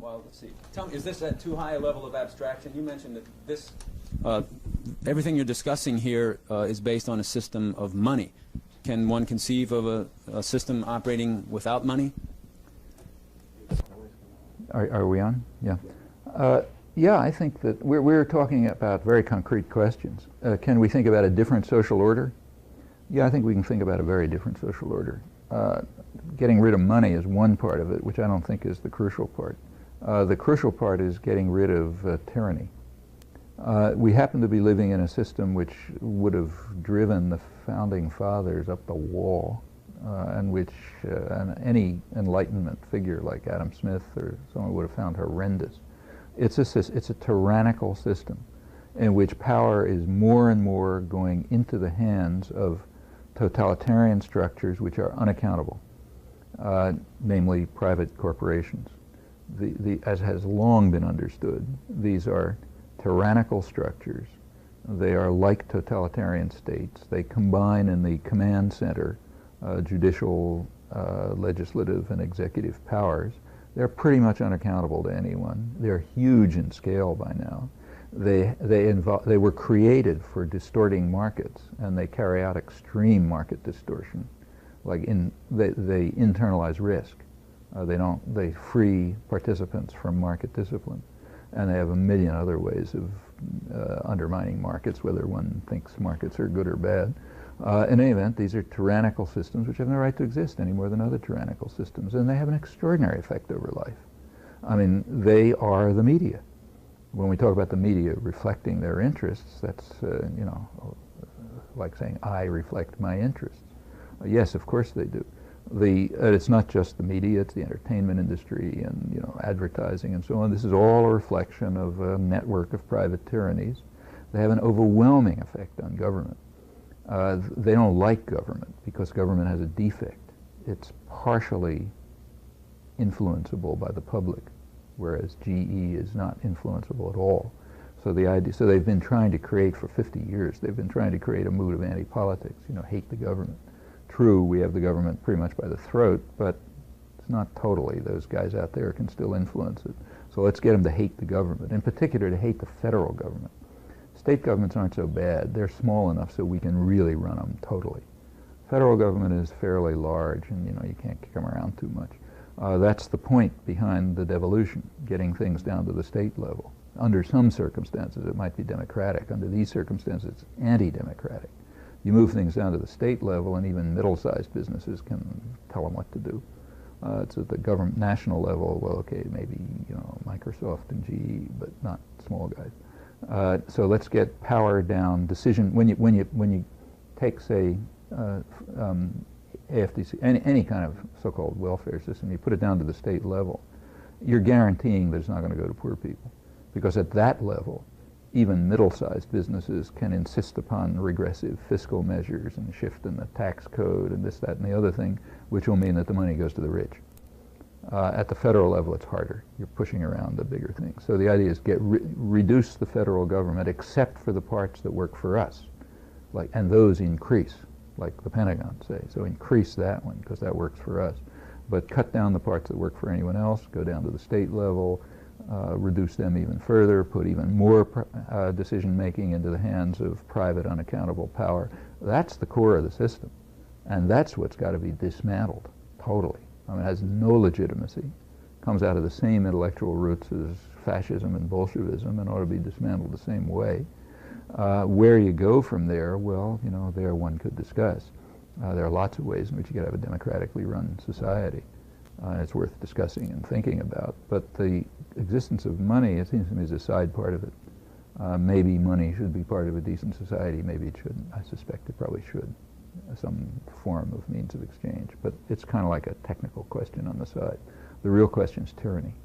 Well, let's see. Tell me, is this at too high a level of abstraction? You mentioned that this, everything you're discussing here is based on a system of money. Can one conceive of a system operating without money? Are we on? Yeah. Yeah, I think that we're talking about very concrete questions. Can we think about a different social order? Yeah, I think we can think about a very different social order. Getting rid of money is one part of it, which I don't think is the crucial part. The crucial part is getting rid of tyranny. We happen to be living in a system which would have driven the founding fathers up the wall, and which any Enlightenment figure like Adam Smith or someone would have found horrendous. It's a tyrannical system in which power is more and more going into the hands of totalitarian structures which are unaccountable, namely private corporations. As has long been understood, these are tyrannical structures. They are like totalitarian states. They combine in the command center judicial, legislative, and executive powers. They're pretty much unaccountable to anyone. They're huge in scale by now. They were created for distorting markets, and they carry out extreme market distortion. Like they internalize risk. They free participants from market discipline, and they have a million other ways of undermining markets, whether one thinks markets are good or bad. In any event, these are tyrannical systems which have no right to exist any more than other tyrannical systems, and they have an extraordinary effect over life. I mean, they are the media. When we talk about the media reflecting their interests, that's like saying I reflect my interests. Yes, of course they do. It's not just the media; it's the entertainment industry and advertising and so on. This is all a reflection of a network of private tyrannies. They have an overwhelming effect on government. They don't like government because government has a defect. It's partially influenceable by the public, whereas GE is not influenceable at all. So they've been trying to create for 50 years. They've been trying to create a mood of anti-politics. Hate the government. True, we have the government pretty much by the throat, but it's not totally. Those guys out there can still influence it. So let's get them to hate the government, in particular to hate the federal government. State governments aren't so bad. They're small enough so we can really run them totally. Federal government is fairly large, and you can't kick them around too much. That's the point behind the devolution, getting things down to the state level. Under some circumstances, it might be democratic. Under these circumstances, it's anti-democratic. You move things down to the state level, and even middle-sized businesses can tell them what to do. It's at the government national level. Well, okay, maybe Microsoft and GE, but not small guys. So let's get power down. Decision when you take, say, AFDC, any kind of so-called welfare system, you put it down to the state level, you're guaranteeing that it's not going to go to poor people, because at that level, even middle-sized businesses can insist upon regressive fiscal measures and shift in the tax code and this, that, and the other thing, which will mean that the money goes to the rich. At the federal level, it's harder. You're pushing around the bigger things. So the idea is reduce the federal government, except for the parts that work for us, and those increase, like the Pentagon, say. So increase that one, because that works for us. But cut down the parts that work for anyone else, go down to the state level, reduce them even further, put even more decision-making into the hands of private, unaccountable power. That's the core of the system. And that's what's got to be dismantled, totally. I mean, it has no legitimacy, comes out of the same intellectual roots as fascism and Bolshevism, and ought to be dismantled the same way. Where you go from there, well, there one could discuss. There are lots of ways in which you could have a democratically run society. It's worth discussing and thinking about. But the existence of money, it seems to me, is a side part of it. Maybe money should be part of a decent society. Maybe it shouldn't. I suspect it probably should. Some form of means of exchange. But it's kind of like a technical question on the side. The real question is tyranny.